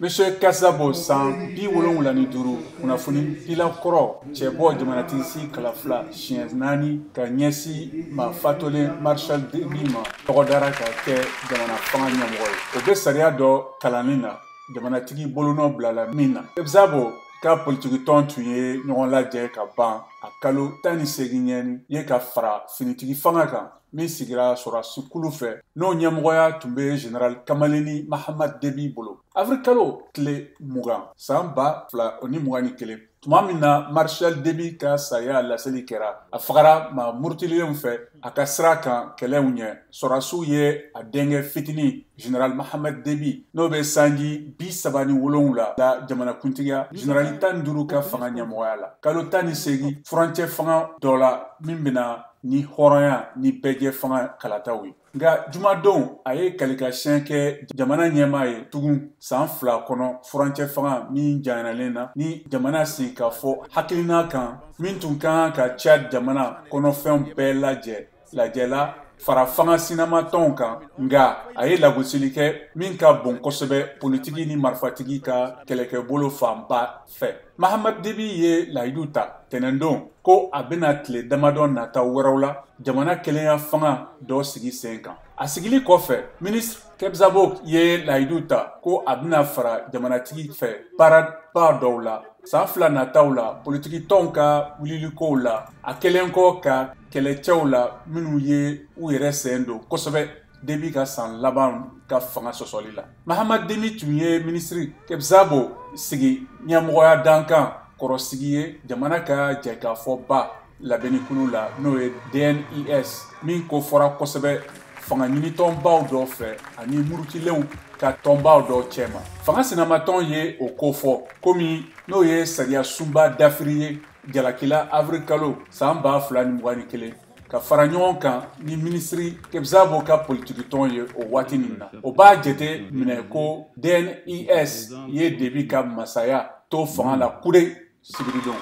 Monsieur Kasabo san bi wolonwula ni duuru kunnafoni pila kɔrɔ cɛ bɔ jamanatigi si kalafila siɲɛ 4 ka ɲɛsi ma fatolen Marshal Déby ma tɔgɔdara ka kɛ jamana fanga ɲɛmɔgɔ ye. O bɛ sariya dɔ kalanni na jamanatigi bolonɔ bilala min na. Kasabo ka politiki tɔn tun ye ɲɔgɔn lajɛ ka ban a kalo 18 ye ka fara finitigi fanga kan min sigira sɔrɔdasi kulu fɛ n'o ɲɛmɔgɔya tun bɛ Général Kamaleni Mahamad Déby bolo. Avrikalo tile 20 san 2021 tuma min na Marshal Déby ka saya laseli kɛra a fagara maa murutilenw fɛ a ka sira kan kɛlɛw ɲɛ sɔrɔdasiw ye a denkɛ fitinin Général Mahamad Déby n'o bɛ sanji 37 la jamanakuntigiya Général 15 ka fanga ɲɛmɔgɔya la kalo 18 furancɛ fanga dɔ la min bɛna ni hɔrɔnya ni bɛɛjɛ fanga kalataw ye. Nka jumadon a ye kalikasiyɛn kɛ jamana ɲɛmaa ye tugun san 2 kɔnɔ furancɛ fanga min janyalen na ni jamana sigi ka fɔ hakilina kan min tun kan ka Tchad jamana kɔnɔfɛnw bɛɛ lajɛla fara fanga sinamatɔnw kan nka a ye lagosili kɛ min ka bon kosɛbɛ politiki ni marifatigi ka kɛlɛkɛbolo fanba fɛ. Mahamad Déby ye layidu ta tɛnɛndon ko a bɛna tile damadɔ nataw wɛrɛw la jamana kelenya fanga dɔ sigi sen kan. A sigili kɔfɛ ministre Kasabo ye layidu ta ko a bɛna fara jamanatigi fɛ baaraba dɔw la san 2 nataw la politiki tɔnw ka wulilikow la a kɛlen kɔ ka kɛlɛcɛw la minnu ye u yɛrɛ sen don kosɛbɛ Déby ka san laban ka fanga sɔsɔli la. Mahamad Déby tun ye ministre Kasabo sigi ɲɛmɔgɔya dankan kɔrɔsigi ye jamana ka jɛkafɔba labɛnnikulu la n'o ye DNIS min ko fɔra kosɛbɛ fanga ɲinitɔnbaw dɔ fɛ ani murutilenw ka tɔnbaw dɔ cɛma. Fanga sinamatɔn ye o ko fɔ komi n'o ye sariya sunba dafiri ye jalakila avrikalo san 2021 ka fara ɲɔgɔn kan ni ministri Kasabo ka politiki tɔn ye o waati nin na. O b'a jate minɛ ko DNIS ye Déby ka masaya to fanga la kude sibiridon.